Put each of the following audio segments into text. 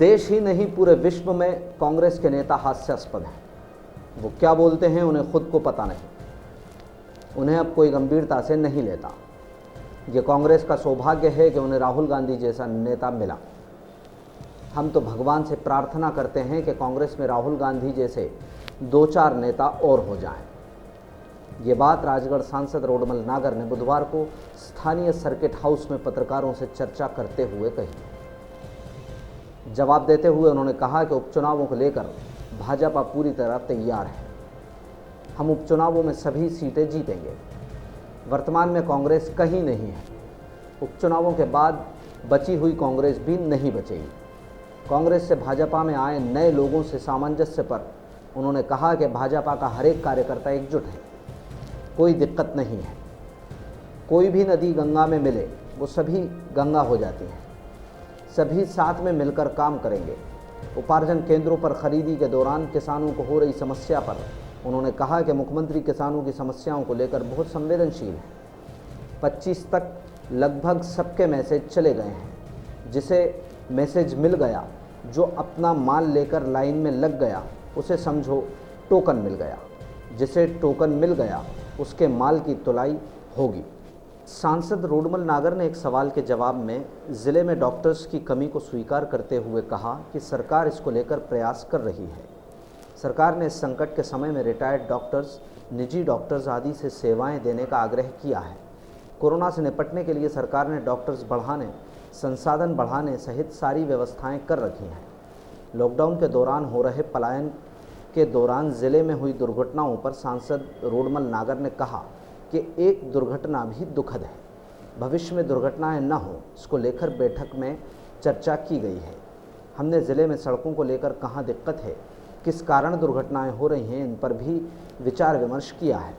देश ही नहीं पूरे विश्व में कांग्रेस के नेता हास्यास्पद हैं। वो क्या बोलते हैं उन्हें खुद को पता नहीं, उन्हें अब कोई गंभीरता से नहीं लेता। ये कांग्रेस का सौभाग्य है कि उन्हें राहुल गांधी जैसा नेता मिला। हम तो भगवान से प्रार्थना करते हैं कि कांग्रेस में राहुल गांधी जैसे 2-4 नेता और हो जाएं। ये बात राजगढ़ सांसद रोडमल नागर ने बुधवार को स्थानीय सर्किट हाउस में पत्रकारों से चर्चा करते हुए कही। जवाब देते हुए उन्होंने कहा कि उपचुनावों को लेकर भाजपा पूरी तरह तैयार है। हम उपचुनावों में सभी सीटें जीतेंगे। वर्तमान में कांग्रेस कहीं नहीं है। उपचुनावों के बाद बची हुई कांग्रेस भी नहीं बचेगी। कांग्रेस से भाजपा में आए नए लोगों से सामंजस्य पर उन्होंने कहा कि भाजपा का हर एक कार्यकर्ता एकजुट है, कोई दिक्कत नहीं है। कोई भी नदी गंगा में मिले वो सभी गंगा हो जाती हैं। सभी साथ में मिलकर काम करेंगे। उपार्जन केंद्रों पर खरीदी के दौरान किसानों को हो रही समस्या पर उन्होंने कहा कि मुख्यमंत्री किसानों की समस्याओं को लेकर बहुत संवेदनशील है। 25 तक लगभग सबके मैसेज चले गए हैं। जिसे मैसेज मिल गया, जो अपना माल लेकर लाइन में लग गया, उसे समझो टोकन मिल गया। जिसे टोकन मिल गया उसके माल की तुलाई होगी। सांसद रोडमल नागर ने एक सवाल के जवाब में ज़िले में डॉक्टर्स की कमी को स्वीकार करते हुए कहा कि सरकार इसको लेकर प्रयास कर रही है। सरकार ने इस संकट के समय में रिटायर्ड डॉक्टर्स, निजी डॉक्टर्स आदि से सेवाएं देने का आग्रह किया है। कोरोना से निपटने के लिए सरकार ने डॉक्टर्स बढ़ाने, संसाधन बढ़ाने सहित सारी व्यवस्थाएं कर रखी हैं। लॉकडाउन के दौरान हो रहे पलायन के दौरान ज़िले में हुई दुर्घटनाओं पर सांसद रोडमल नागर ने कहा कि एक दुर्घटना भी दुखद है। भविष्य में दुर्घटनाएं न हो, इसको लेकर बैठक में चर्चा की गई है। हमने ज़िले में सड़कों को लेकर कहाँ दिक्कत है, किस कारण दुर्घटनाएं हो रही हैं, इन पर भी विचार विमर्श किया है।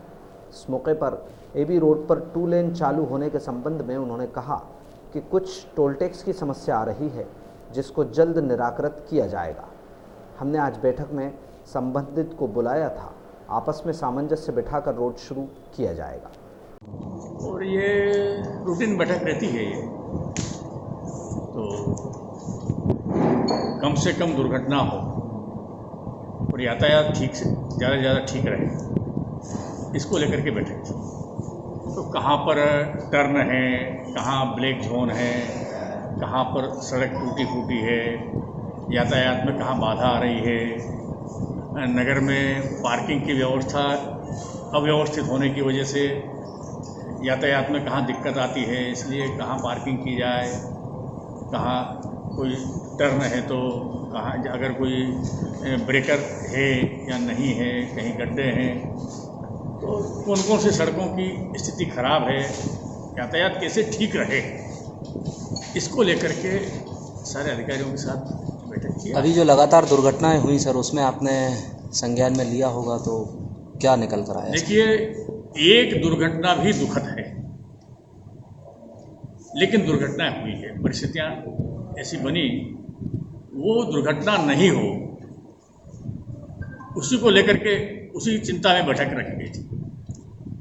इस मौके पर एबी रोड पर 2 लेन चालू होने के संबंध में उन्होंने कहा कि कुछ टोल टैक्स की समस्या आ रही है, जिसको जल्द निराकृत किया जाएगा। हमने आज बैठक में संबंधित को बुलाया था। आपस में सामंजस्य बिठाकर रोड शुरू किया जाएगा। और ये रूटीन बैठक रहती है ये, तो कम से कम दुर्घटना हो और यातायात ठीक से ज़्यादा से ज़्यादा ठीक रहे, इसको लेकर के बैठक थी। तो कहाँ पर टर्न है, कहाँ ब्लैक जोन है, कहाँ पर सड़क टूटी फूटी है, यातायात में कहाँ बाधा आ रही है, नगर में पार्किंग की व्यवस्था अव्यवस्थित होने की वजह से यातायात में कहाँ दिक्कत आती है, इसलिए कहाँ पार्किंग की जाए, कहाँ कोई टर्न है तो कहाँ अगर कोई ब्रेकर है या नहीं है, कहीं गड्ढे हैं, तो कौन कौन सी सड़कों की स्थिति खराब है, यातायात कैसे ठीक रहे, इसको लेकर के सारे अधिकारियों के साथ बैठक की। अभी जो लगातार दुर्घटनाएं हुई सर, उसमें आपने संज्ञान में लिया होगा, तो क्या निकल कर आया? देखिए, एक दुर्घटना भी दुखद है, लेकिन दुर्घटना हुई है, परिस्थितियां ऐसी बनी, वो दुर्घटना नहीं हो, उसी को लेकर के उसी चिंता में बैठक रखी गई थी।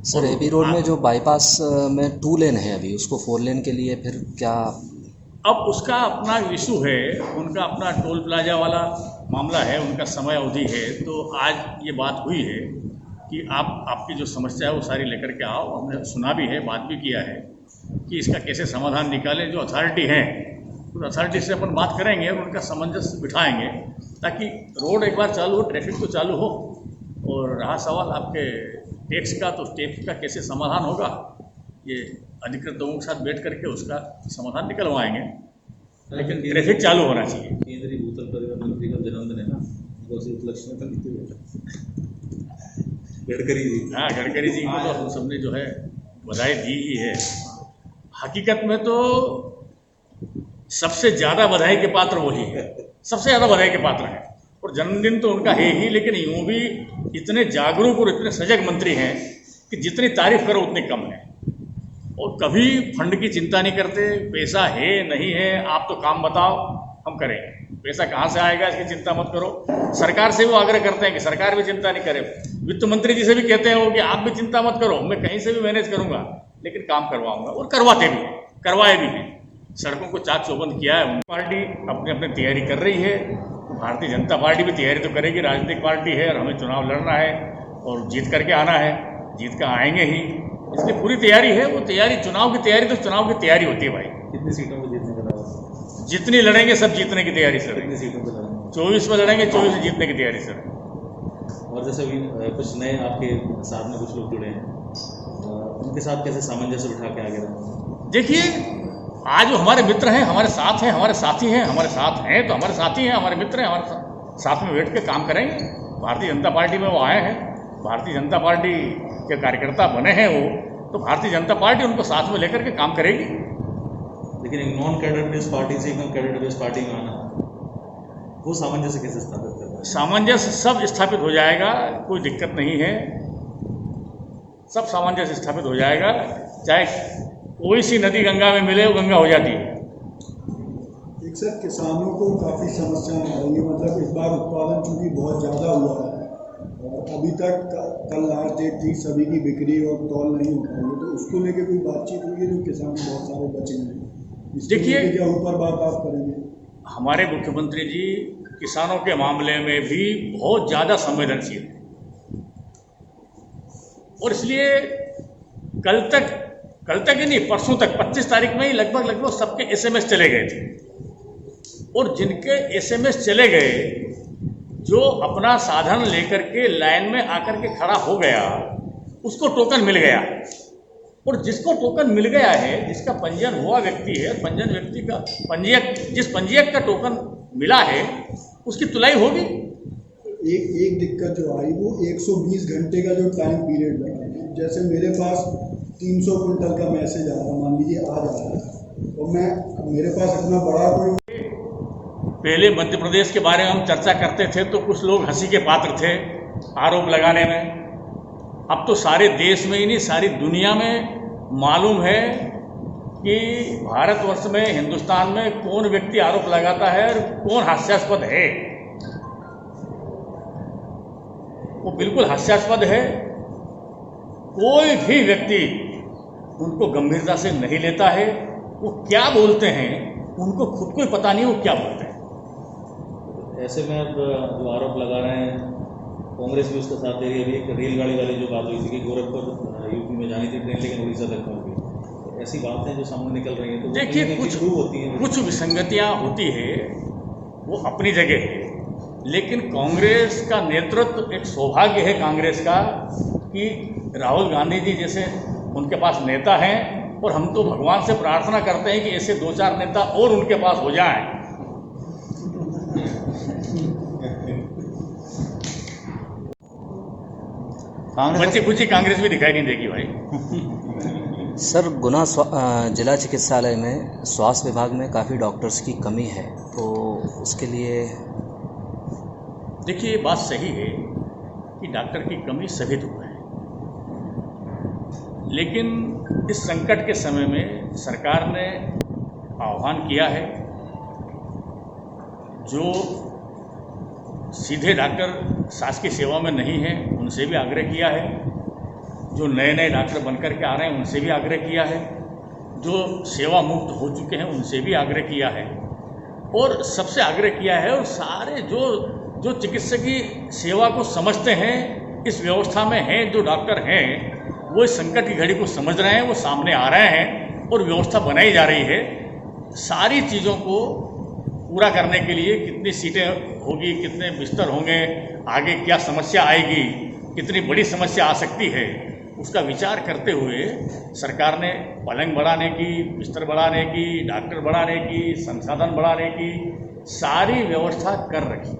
सर, एबी रोड में जो बाईपास में 2 लेन है, अभी उसको 4 लेन के लिए फिर क्या? अब उसका अपना इशू है, उनका अपना टोल प्लाजा वाला मामला है, उनका समय अवधि है। तो आज ये बात हुई है कि आपकी जो समस्या है वो सारी लेकर के आओ। हमने सुना भी है, बात भी किया है कि इसका कैसे समाधान निकालें। जो अथॉरिटी हैं उस अथॉरिटी से अपन बात करेंगे और उनका सामंजस्य बिठाएंगे, ताकि रोड एक बार चालू हो, ट्रैफिक तो चालू हो। और रहा सवाल आपके टैक्स का, तो टैक्स का कैसे समाधान होगा, ये अधिकृत लोगों के साथ बैठ करके उसका समाधान निकलवाएंगे, लेकिन ट्रैफिक चालू होना चाहिए। केंद्रीय भूतल परिवहन मंत्री का जन्मदिन है ना, उसी उपलक्ष्य में गडकरी जी, हाँ, गडकरी जी को तो हम सबने जो है बधाई दी ही है। हकीकत में तो सबसे ज़्यादा बधाई के पात्र वही है, सबसे ज़्यादा बधाई के पात्र हैं। और जन्मदिन तो उनका है ही, लेकिन यूँ भी इतने जागरूक और इतने सजग मंत्री हैं कि जितनी तारीफ करो उतनी कम है। और कभी फंड की चिंता नहीं करते, पैसा है नहीं है, आप तो काम बताओ, हम करेंगे। पैसा कहाँ से आएगा इसकी चिंता मत करो। सरकार से वो आग्रह करते हैं कि सरकार भी चिंता नहीं करे। वित्त मंत्री जी से भी कहते हैं वो कि आप भी चिंता मत करो, मैं कहीं से भी मैनेज करूँगा, लेकिन काम करवाऊँगा। और करवाते भी हैं, करवाए भी हैं। सड़कों को चाक चौबंद किया है। पार्टी अपनी अपनी तैयारी कर रही है, भारतीय जनता पार्टी भी तैयारी तो करेगी, राजनीतिक पार्टी है और हमें चुनाव लड़ना है और जीत करके आना है, जीत कर आएंगे ही, इसलिए पूरी तैयारी है। वो तैयारी, चुनाव की तैयारी तो चुनाव की तैयारी होती है भाई। कितनी सीटों को जीतने का दावा? जितनी लड़ेंगे सब जीतने की तैयारी सर। कितनी सीटों पर लड़ेंगे? 24 में लड़ेंगे, 24 में जीतने की तैयारी सर। और जैसे अभी कुछ नए आपके साथ में कुछ लोग जुड़े हैं, उनके साथ कैसे सामंजस्य बिठा के आगे रहेंगे? देखिए, आज जो हमारे मित्र हैं, हमारे साथ हैं, हमारे साथी हैं, हमारे साथ हैं तो हमारे साथी हैं, हमारे मित्र हैं, हमारे साथ में बैठ के काम करेंगे। भारतीय जनता पार्टी में वो आए हैं, भारतीय जनता पार्टी के कार्यकर्ता बने हैं वो, तो भारतीय जनता पार्टी उनको साथ में लेकर के काम करेगी। लेकिन एक नॉन कैडर बेस्ड पार्टी से एकदम कैडर बेस्ड पार्टी में आना, वो सामंजस्य कैसे स्थापित करना है? सामंजस्य सब स्थापित हो जाएगा, कोई दिक्कत नहीं है, सब सामंजस्य स्थापित हो जाएगा। चाहे कोई सी नदी गंगा में मिले, वो गंगा हो जाती है। एक सर, किसानों को काफ़ी समस्याएं आ रही है, मतलब इस बार उत्पादन चूँकि बहुत ज़्यादा हुआ है और अभी तक कल लास्ट डेट थी, सभी की बिक्री और तौल नहीं हो पाई है, तो उसको लेके कोई बातचीत हुई है? जो किसान बहुत सारे बचे हैं, देखिए, क्या ऊपर बात आप करेंगे? हमारे मुख्यमंत्री जी किसानों के मामले में भी बहुत ज़्यादा संवेदनशील है और इसलिए कल तक ही नहीं, परसों तक 25 तारीख में ही लगभग सबके SMS चले गए थे और जिनके SMS चले गए, जो अपना साधन लेकर के लाइन में आकर के खड़ा हो गया, उसको टोकन मिल गया और जिसको टोकन मिल गया है, जिसका पंजीयन हुआ व्यक्ति है, पंजीयन व्यक्ति का जिस पंजीयक का टोकन मिला है उसकी तुलाई होगी। एक दिक्कत जो आई वो 120 घंटे का जो टाइम पीरियड लगा है। जैसे मेरे पास 300 कुंटल का मैसेज आ रहा, मान लीजिए आज आ रहा है, और मेरे पास इतना बड़ा कोई, पहले मध्य प्रदेश के बारे में हम चर्चा करते थे तो कुछ लोग हंसी के पात्र थे आरोप लगाने में। अब तो सारे देश में ही नहीं, सारी दुनिया में मालूम है कि भारतवर्ष में, हिंदुस्तान में कौन व्यक्ति आरोप लगाता है और कौन हास्यास्पद है। वो बिल्कुल हास्यास्पद है, कोई भी व्यक्ति उनको गंभीरता से नहीं लेता है। वो क्या बोलते हैं उनको खुद को ही पता नहीं वो क्या बोलते हैं। ऐसे में अब जो आरोप लगा रहे हैं, कांग्रेस भी उसका साथ दे रही है। अभी एक रेलगाड़ी वाली जो बात हुई थी कि गोरखपुर यूपी में जानी थी ट्रेन, लेकिन उड़ीसा तक पहुँच गई, तो ऐसी बातें जो सामने निकल रही हैं, तो देखिए, कुछ विसंगतियाँ होती है, वो अपनी जगह है, लेकिन कांग्रेस का नेतृत्व, एक सौभाग्य है कांग्रेस का कि राहुल गांधी जी जैसे उनके पास नेता हैं और हम तो भगवान से प्रार्थना करते हैं कि ऐसे 2-4 नेता और उनके पास हो जाएं। बच्ची कुछ कांग्रेस भी दिखाई नहीं देगी भाई। सर, गुना जिला चिकित्सालय में स्वास्थ्य विभाग में काफ़ी डॉक्टर्स की कमी है, तो उसके लिए देखिए, ये बात सही है कि डॉक्टर की कमी सभी दूर है, लेकिन इस संकट के समय में सरकार ने आह्वान किया है, जो सीधे डॉक्टर शासकीय सेवा में नहीं हैं उनसे भी आग्रह किया है, जो नए नए डॉक्टर बनकर के आ रहे हैं उनसे भी आग्रह किया है, जो सेवा मुक्त हो चुके हैं उनसे भी आग्रह किया है और सबसे आग्रह किया है। और सारे जो चिकित्सकीय सेवा को समझते हैं, इस व्यवस्था में हैं, जो डॉक्टर हैं, वो इस संकट की घड़ी को समझ रहे हैं, वो सामने आ रहे हैं और व्यवस्था बनाई जा रही है। सारी चीज़ों को पूरा करने के लिए कितनी सीटें होगी, कितने बिस्तर होंगे, आगे क्या समस्या आएगी, कितनी बड़ी समस्या आ सकती है, उसका विचार करते हुए सरकार ने पलंग बढ़ाने की, बिस्तर बढ़ाने की, डॉक्टर बढ़ाने की, संसाधन बढ़ाने की सारी व्यवस्था कर रखी।